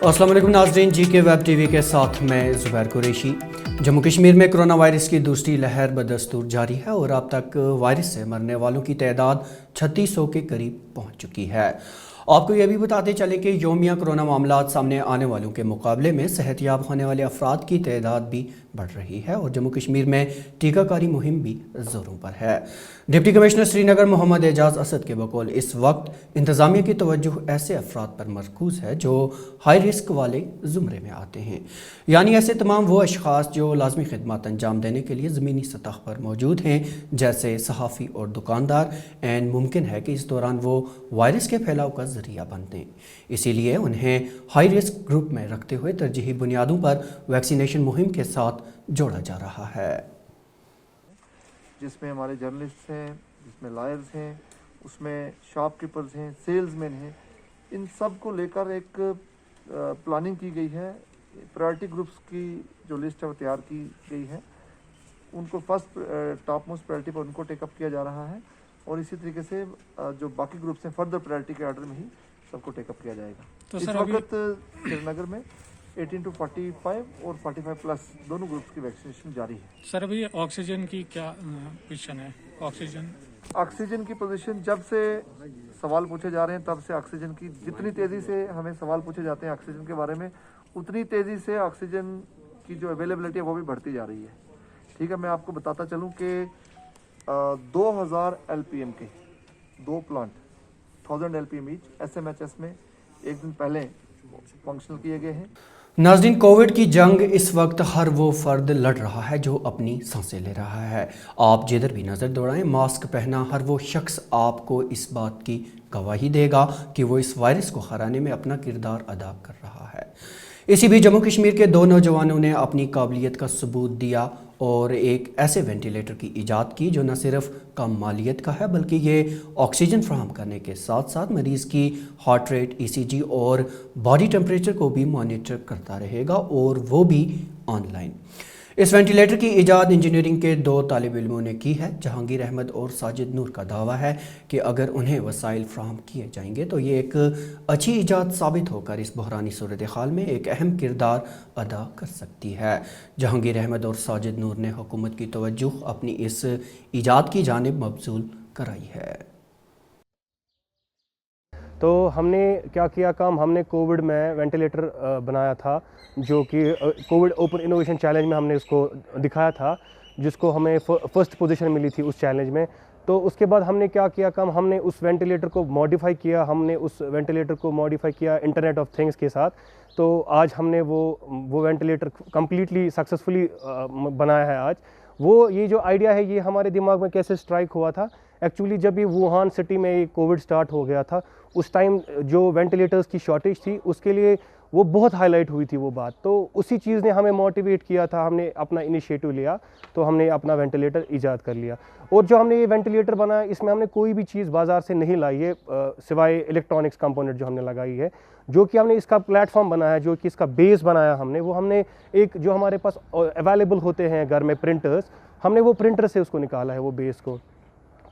अस्सलाम वालेकुम नाज़रीन, जी के वेब टीवी के साथ मैं ज़ुबैर कुरैशी। जम्मू कश्मीर में कोरोना वायरस की दूसरी लहर बदस्तूर जारी है और अब तक वायरस से मरने वालों की तादाद 3600 के करीब पहुंच चुकी है। आपको यह भी बताते चलें कि योमिया कोरोना मामलात सामने आने वालों के मुकाबले में सेहतयाब होने वाले अफराद की तादाद भी बढ़ रही है और जम्मू कश्मीर में टीकाकारी मुहिम भी ज़ोरों पर है। डिप्टी कमिश्नर श्रीनगर मोहम्मद एजाज असद के बकौल इस वक्त इंतज़ामिया की तवज्जो ऐसे अफराद पर मरकूज़ है जो हाई रिस्क वाले ज़ुमरे में आते हैं, यानी ऐसे तमाम वो अशख़ास जो लाजमी खिदमत अंजाम देने के लिए ज़मीनी सतह पर मौजूद हैं, जैसे सहाफ़ी और दुकानदार। एंड मुमकिन है कि इस दौरान वो वायरस के फैलाव का ज़रिया बन दें, इसीलिए उन्हें हाई रिस्क ग्रुप में रखते हुए तरजीही बुनियादों पर वैक्सीनेशन मुहिम के साथ जोड़ा जा रहा है, जिसमें हमारे जर्नलिस्ट हैं, जिसमें लॉयर्स हैं, उसमें शॉपकीपर्स हैं, सेल्समैन हैं। इन सब को लेकर एक प्लानिंग की गई है। प्रायोरिटी ग्रुप्स की जो लिस्ट है वो तैयार की गई है। उनको फर्स्ट टॉप मोस्ट प्रायोरिटी पर उनको टेकअप किया जा रहा है और इसी तरीके से जो बाकी ग्रुप्स हैं फर्दर प्रायोरिटी के ऑर्डर में ही सबको टेकअप किया जाएगा। तो इस वक्त श्रीनगर में 18 to 45 और 45 प्लस दोनों ग्रुप्स की वैक्सीनेशन जारी है। सर अभी ऑक्सीजन की क्या पोजीशन है? ऑक्सीजन की पोजीशन जब से सवाल पूछे जा रहे हैं तब से ऑक्सीजन की जितनी तेज़ी से हमें सवाल पूछे जाते हैं ऑक्सीजन के बारे में, उतनी तेज़ी से ऑक्सीजन की जो अवेलेबिलिटी है वो भी बढ़ती जा रही है। ठीक है, मैं आपको बताता चलूँ कि 2000 LPM के दो प्लांट 1000 LPM ईच SMHS में एक दिन पहले फंक्शनल किए गए हैं। नाज़रीन, कोविड की जंग इस वक्त हर वो फ़र्द लड़ रहा है जो अपनी सांसें ले रहा है। आप जिधर भी नज़र दौड़ाएं, मास्क पहना हर वो शख्स आपको इस बात की गवाही देगा कि वो इस वायरस को हराने में अपना किरदार अदा कर रहा है। इसी भी जम्मू कश्मीर के दो नौजवानों ने अपनी काबिलियत का सबूत दिया और एक ऐसे वेंटिलेटर की ईजाद की जो न सिर्फ कम मालियत का है बल्कि ये ऑक्सीजन फराहम करने के साथ साथ मरीज़ की हार्ट रेट, ECG और बॉडी टेम्परेचर को भी मॉनिटर करता रहेगा, और वो भी ऑनलाइन। इस वेंटिलेटर की ईजाद इंजीनियरिंग के दो तालिब इल्मों ने की है। जहांगीर अहमद और साजिद नूर का दावा है कि अगर उन्हें वसाइल फ्राहम किए जाएंगे तो ये एक अच्छी ईजाद साबित होकर इस बहरानी सूरत हाल में एक अहम किरदार अदा कर सकती है। जहांगीर अहमद और साजिद नूर ने हुकूमत की तवज्जो अपनी इस ईजाद की जानिब मबजूल कराई है। तो हमने क्या किया काम, हमने कोविड में वेंटिलेटर बनाया था जो कि कोविड ओपन इनोवेशन चैलेंज में हमने उसको दिखाया था, जिसको हमें फर्स्ट पोजीशन मिली थी उस चैलेंज में। तो उसके बाद हमने क्या किया काम, हमने उस वेंटिलेटर को मॉडिफाई किया, इंटरनेट ऑफ थिंग्स के साथ। तो आज हमने वो वेंटिलेटर कम्प्लीटली सक्सेसफुली बनाया है। आज वो ये जो आइडिया है ये हमारे दिमाग में कैसे स्ट्राइक हुआ था, एक्चुअली जब ये वुहान सिटी में कोविड स्टार्ट हो गया था उस टाइम जो वेंटिलेटर्स की शॉर्टेज थी उसके लिए वो बहुत हाईलाइट हुई थी वो बात। तो उसी चीज़ ने हमें मोटिवेट किया था, हमने अपना इनिशिएटिव लिया, तो हमने अपना वेंटिलेटर ईजाद कर लिया। और जो हमने ये वेंटिलेटर बनाया इसमें हमने कोई भी चीज़ बाज़ार से नहीं लाई है सिवाय इलेक्ट्रॉनिक्स कंपोनेंट जो हमने लगाई है, जो कि हमने इसका प्लेटफॉर्म बनाया, जो कि इसका बेस बनाया हमने एक जो हमारे पास अवेलेबल होते हैं घर में प्रिंटर्स, हमने वो प्रिंटर से उसको निकाला है वो बेस को।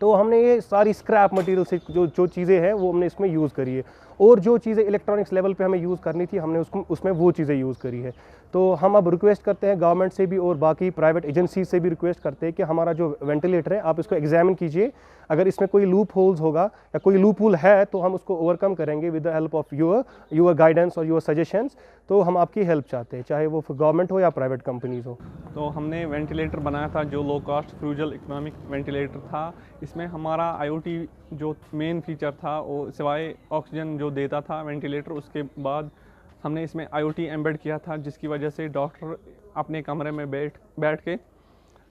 तो हमने ये सारी स्क्रैप मटेरियल से जो चीज़ें हैं वो हमने इसमें यूज़ करी है, और जो चीज़ें इलेक्ट्रॉनिक्स लेवल पे हमें यूज़ करनी थी हमने उसमें वो चीज़ें यूज़ करी है। तो हम अब रिक्वेस्ट करते हैं गवर्नमेंट से भी और बाकी प्राइवेट एजेंसी से भी रिक्वेस्ट करते हैं कि हमारा जो वेंटिलेटर है आप इसको एग्जामिन कीजिए, अगर इसमें कोई लूप होल्स होगा या कोई लूप होल है तो हम उसको ओवरकम करेंगे with the help of your guidance और योर सजेशंस। तो हम आपकी हेल्प चाहते हैं, चाहे वो गवर्नमेंट हो या प्राइवेट कंपनीज हो। तो हमने वेंटिलेटर बनाया था जो लो कॉस्ट फ्यूजल इकोनॉमिक वेंटिलेटर था। इसमें हमारा IoT जो मेन फीचर था वो सिवाय ऑक्सीजन जो देता था वेंटिलेटर, उसके बाद हमने इसमें IoT एम्बेड किया था, जिसकी वजह से डॉक्टर अपने कमरे में बैठ के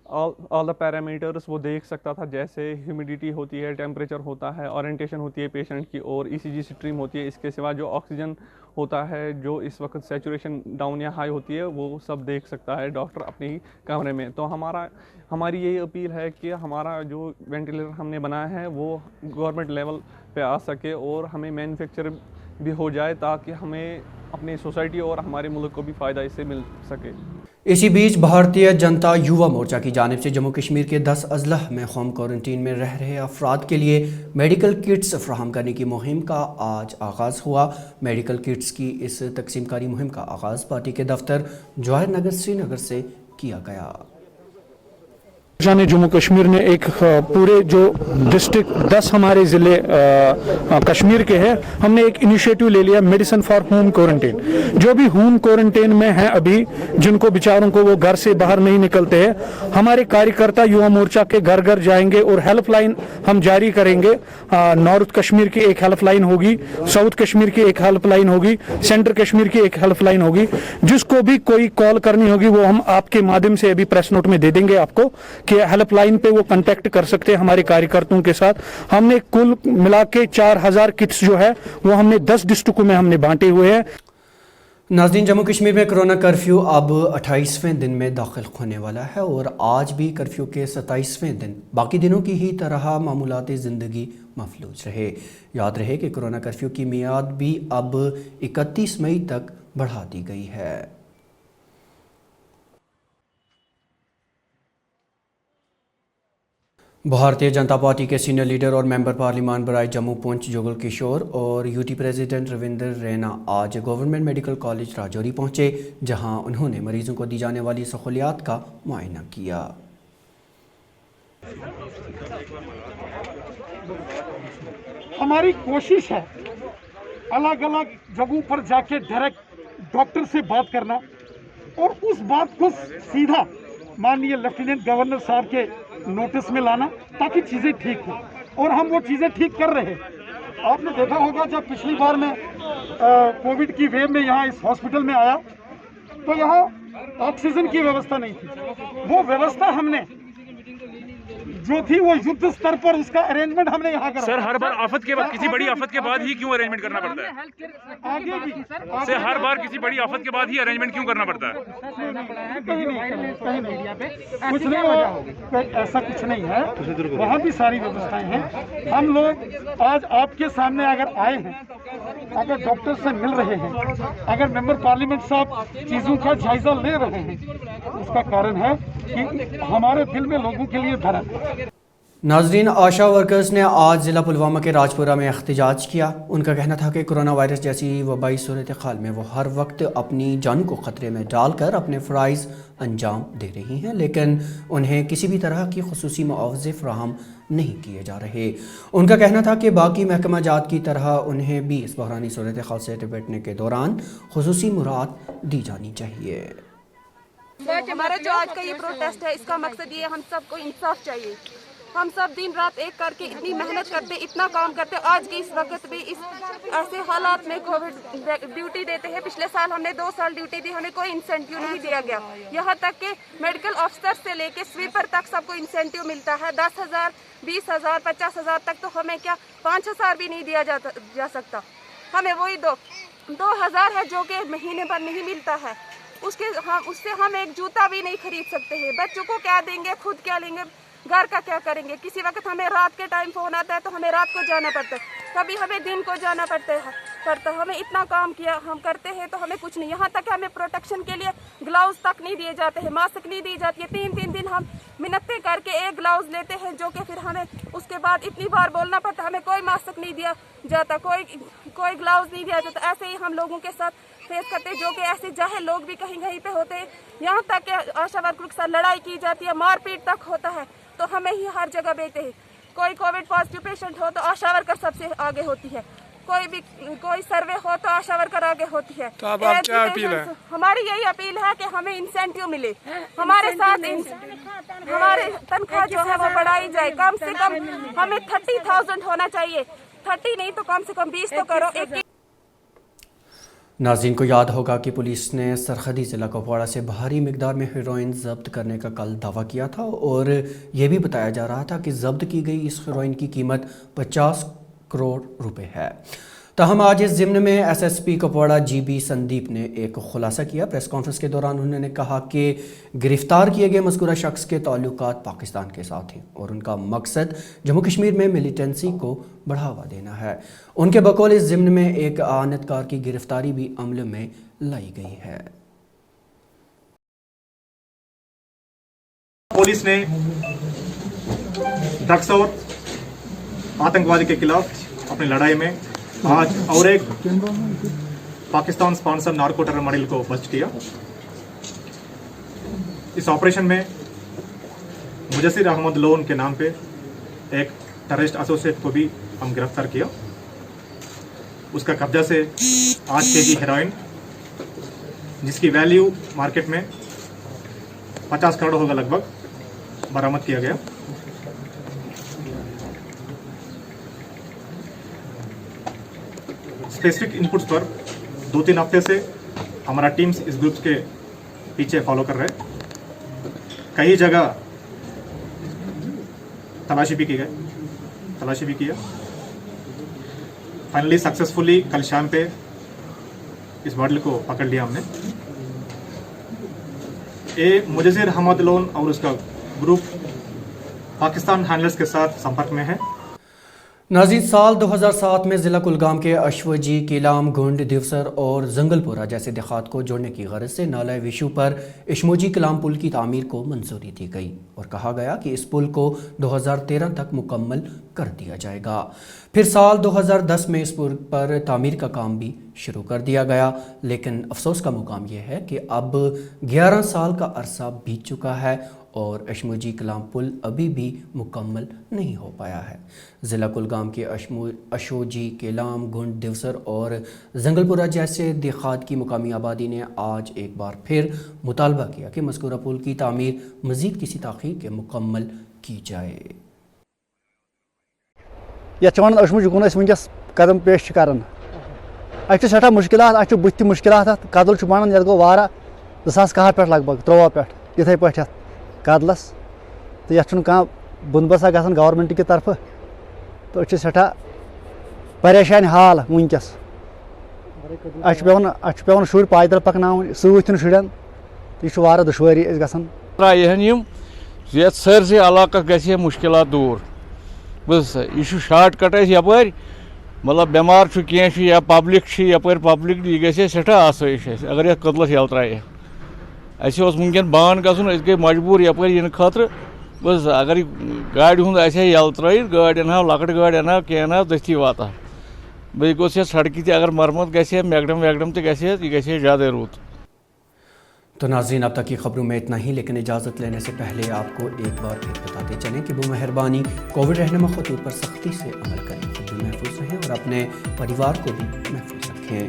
ऑल द पैरामीटर्स वो देख सकता था, जैसे ह्यूमिडिटी होती है, टेम्परेचर होता है, ओरिएंटेशन होती है पेशेंट की, और ECG स्ट्रीम होती है। इसके सिवा जो ऑक्सीजन होता है जो इस वक्त सैचुरेशन डाउन या हाई होती है वो सब देख सकता है डॉक्टर अपने ही कमरे में। तो हमारी यही अपील है कि हमारा जो वेंटिलेटर हमने बनाया है वो गवर्नमेंट लेवल पे आ सके और हमें मैन्युफैक्चर भी हो जाए, ताकि हमें अपनी सोसाइटी और हमारे मुल्क को भी फ़ायदा इससे मिल सके। इसी बीच भारतीय जनता युवा मोर्चा की जानिब से जम्मू कश्मीर के 10 अजला में होम क्वारंटीन में रह रहे अफराद के लिए मेडिकल किट्स फराहम करने की मुहिम का आज आगाज़ हुआ। मेडिकल किट्स की इस तकसीमकारी मुहिम का आगाज़ पार्टी के दफ्तर जवाहर नगर श्रीनगर से किया गया। ने जम्मू कश्मीर ने एक पूरे जो डिस्ट्रिक्ट 10 हमारे ज़िले कश्मीर के हैं, हमने एक इनिशिएटिव ले लिया मेडिसिन फॉर होम क्वारंटीन। जो भी होम क्वारंटीन में हैं अभी, जिनको बेचारों को वो घर से बाहर नहीं निकलते हैं, हमारे कार्यकर्ता युवा मोर्चा के घर घर जाएंगे और हेल्पलाइन हम जारी करेंगे। नॉर्थ कश्मीर की एक हेल्पलाइन होगी, साउथ कश्मीर की एक हेल्पलाइन होगी, सेंट्रल कश्मीर की एक हेल्पलाइन होगी। जिसको भी कोई कॉल करनी होगी वो हम आपके माध्यम से अभी प्रेस नोट में दे देंगे आपको कि हेल्पलाइन पे वो कांटेक्ट कर सकते हैं हमारे कार्यकर्ताओं के साथ। हमने कुल मिला के 4000 किट्स जो है वो हमने 10 डिस्ट्रिक्टों में हमने बांटे हुए हैं। नाज़रीन, जम्मू कश्मीर में कोरोना कर्फ्यू अब 28वें दिन में दाखिल होने वाला है और आज भी कर्फ्यू के 27वें दिन बाकी दिनों की ही तरह मामूलाती ज़िंदगी मफलूज रहे। याद रहे कि कोरोना कर्फ्यू की मियाद भी अब 31 मई तक बढ़ा दी गई है। भारतीय जनता पार्टी के सीनियर लीडर और मेंबर पार्लिमान बराए जम्मू पुंछ जुगल किशोर और यूटी प्रेसिडेंट रविंद्र रैना आज गवर्नमेंट मेडिकल कॉलेज राजौरी पहुंचे, जहां उन्होंने मरीजों को दी जाने वाली सहूलियात का मुआयना किया। हमारी कोशिश है अलग अलग जगहों पर जाके डायरेक्ट डॉक्टर से बात करना और उस बात को सीधा माननीय लेफ्टिनेंट गवर्नर साहब के नोटिस में लाना ताकि चीज़ें ठीक हो, और हम वो चीज़ें ठीक कर रहे हैं। आपने देखा होगा जब पिछली बार मैं कोविड की वेव में यहाँ इस हॉस्पिटल में आया तो यहाँ ऑक्सीजन की व्यवस्था नहीं थी। वो व्यवस्था हमने जो थी वो युद्ध स्तर पर उसका अरेंजमेंट हमने यहाँ करा। सर, हर बार आफत के बाद, किसी बड़ी आफत के बाद ही क्यों अरेंजमेंट करना पड़ता है? आगे भी सर, हर बार किसी बड़ी आफत के बाद ही अरेंजमेंट क्यों करना पड़ता है? कहीं नहीं, कुछ नहीं, ऐसा कुछ नहीं है। वहाँ भी सारी व्यवस्थाएं हैं। हम लोग आज आपके सामने अगर आए हैं, अगर डॉक्टर से मिल रहे हैं, अगर मेंबर पार्लियामेंट साहब चीज़ों का जायजा ले रहे हैं, उसका कारण है कि हमारे दिल में लोगों के लिए धर्म है। नाजरीन, आशा वर्कर्स ने आज ज़िला पुलवामा के राजपुरा में एहतजाज किया। उनका कहना था कि कोरोना वायरस जैसी वबाई सूरत हाल में वो हर वक्त अपनी जान को ख़तरे में डालकर अपने फ़राइज़ अंजाम दे रही हैं, लेकिन उन्हें किसी भी तरह की खुसूसी मुआवजे फराहम नहीं किए जा रहे। उनका कहना था कि बाकी महकमा जात की तरह उन्हें भी इस बहरानी सूरत हाल से निपटने के दौरान खुसूसी मुराद दी जानी चाहिए। हमारा जो आज का ये प्रोटेस्ट है, इसका मकसद ये हम सबको इंसाफ चाहिए। हम सब दिन रात एक करके इतनी मेहनत करते, इतना काम करते, आज के इस वक्त भी इस ऐसे हालात में कोविड ड्यूटी देते हैं। पिछले साल हमने 2 साल ड्यूटी दी, हमें कोई इंसेंटिव नहीं दिया गया। यहाँ तक कि मेडिकल ऑफिसर से लेके स्वीपर तक सबको इंसेंटिव मिलता है। 10,000, 20,000, 50,000 तक, तो हमें क्या 5,000 भी नहीं दिया जा सकता। हमें वही 2,000 है जो कि महीने भर नहीं मिलता है। उससे हम एक जूता भी नहीं खरीद सकते हैं। बच्चों को क्या देंगे, खुद क्या लेंगे, घर का क्या करेंगे। किसी वक्त हमें रात के टाइम फ़ोन आता है तो हमें रात को जाना पड़ता है, कभी हमें दिन को जाना पड़ता है। हमें इतना काम किया हम करते हैं तो हमें कुछ नहीं। यहाँ तक हमें प्रोटेक्शन के लिए ग्लव्स तक नहीं दिए जाते हैं, मास्क नहीं दी जाती है। 3-3 दिन हम मिन्नतें करके एक ग्लव्स लेते हैं, जो कि फिर हमें उसके बाद इतनी बार बोलना पड़ता है। हमें कोई मास्क नहीं दिया जाता, कोई ग्लव्स नहीं दिया जाता। ऐसे ही हम लोगों के साथ फेस करते हैं, जो कि ऐसे जाहिल लोग भी कहीं कहीं पे होते हैं। यहाँ तक कि आशा वर्कर के साथ लड़ाई की जाती है, मारपीट तक होता है, तो हमें ही हर जगह बेचते हैं। कोई कोविड पॉजिटिव पेशेंट हो तो आशा वर्कर सबसे आगे होती है, कोई सर्वे हो तो आशा वर्कर आगे होती है। तो अब आप क्या अपील है? हमारी यही अपील है कि हमें इंसेंटिव मिले, हमारे साथ हमारे तनख्वाह जो है वो बढ़ाई जाए। कम से कम हमें 30,000 होना चाहिए, 30 नहीं तो कम से कम 20 तो करो। नाज़रीन को याद होगा कि पुलिस ने सरहदी ज़िला कुपवाड़ा से भारी मिकदार में हेरोइन ज़ब्त करने का कल दावा किया था और ये भी बताया जा रहा था कि ज़ब्त की गई इस हेरोइन की कीमत 50 करोड़ रुपए है। ताहम आज इस ज़िम्न में एसएसपी कुपवाड़ा जीबी संदीप ने एक खुलासा किया। प्रेस कॉन्फ्रेंस के दौरान उन्होंने कहा कि गिरफ्तार किए गए मज़कूरा शख्स के ताल्लुकात पाकिस्तान के साथ हैं और उनका मकसद जम्मू कश्मीर में मिलिटेंसी को बढ़ावा देना है। उनके बकौल इस ज़िम्न में एक आनतकार की गिरफ्तारी भी अमल में लाई गई है। पुलिस ने ड्रग्स और आतंकवादी के खिलाफ अपनी लड़ाई में आज और एक Pakistan sponsor narco terror model को बस्ट किया। इस ऑपरेशन में मुजस्सिर अहमद लोन के नाम पे एक टेररिस्ट एसोसिएट को भी हम गिरफ्तार किया। उसका कब्जा से 8 kg हेरोइन, जिसकी वैल्यू मार्केट में 50 करोड़ होगा लगभग, बरामद किया गया। स्पेसिफिक इनपुट्स पर 2-3 हफ्ते से हमारा टीम्स इस ग्रुप के पीछे फॉलो कर रहे हैं। कई जगह तलाशी भी किया। फाइनली सक्सेसफुली कल शाम पे इस मॉडल को पकड़ लिया हमने। ये मुजस्सिर अहमद लोन और उसका ग्रुप पाकिस्तान हैंडलर्स के साथ संपर्क में है। नाज़रीन, साल 2007 में ज़िला कुलगाम के अश्वजी, केलाम, गुंड, दिवसर और जंगलपुरा जैसे देहात को जोड़ने की गरज से नाला विशु पर इश्मोजी कलाम पुल की तामीर को मंजूरी दी गई और कहा गया कि इस पुल को 2013 तक मुकम्मल कर दिया जाएगा। फिर साल 2010 में इस पुल पर तामीर का काम भी शुरू कर दिया गया, लेकिन अफसोस का मुकाम यह है कि अब 11 साल का अरसा बीत चुका है और अश्मोजी कलाम पुल अभी भी मुकम्मल नहीं हो पाया है। ज़िला कुलगाम के अशोजी, केलाम, गुंड, दिवसर और जंगलपुरा जैसे देहात की मुकामी आबादी ने आज एक बार फिर मुतालबा किया कि मज़कूरा पुल की तामीर मज़ीद किसी ताख़ीर के मुकम्मल की जाए। वन अशमुज गुन वनकस कदम पेश कर सठा मुश्किलात बुत मुश्किलात कदल वन ये गो वारा 2011 पे लगभग 13 पे इथे पे कदलस तो ये बुनबसा ग गवर्नमेंट की तरफ तो सठा परेशान हाल वनकस पे शुर पैदल पकना सत शुरन यह दुश्वारी गहन ये सरसे इलाक ग मुश्किल दूर बस यह शार्ट कट यपर मतलब बेमार कह या पब्लिक पब्लिक यह गई सठा आसाइश अगर ये कदलस यल त्रा वनकन बान गई गई मजबूर यपर इन खतर बस अगर गाड़ी हूँ यल त्रित गाड़ी अना लकट गाड़ी अना कह दस्ती वात बे गोस सड़क अगर मरम्मत ग मैगडम वैगडम तो यह ज़्यादा रूत। तो नाज़रीन, अब तक की खबरों में इतना ही, लेकिन इजाज़त लेने से पहले आपको एक बार फिर बताते चलें कि वो मेहरबानी कोविड रहनुमा खतूत पर सख्ती से अमल करें, खुद भी महफूज रहें और अपने परिवार को भी महफूज रखें।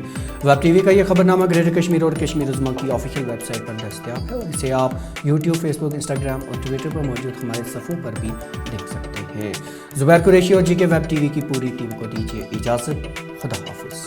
वेब टीवी का ये खबरनामा ग्रेटर कश्मीर और कश्मीर उज़्मा की ऑफिशियल वेबसाइट पर दस्तयाब है और इसे आप यूट्यूब, फेसबुक, इंस्टाग्राम और ट्विटर पर मौजूद हमारे सफ़ों पर भी देख सकते हैं। ज़ुबैर कुरैशी और जी के वेब टीवी की पूरी टीम को दीजिए इजाज़त। खुदा हाफिज़।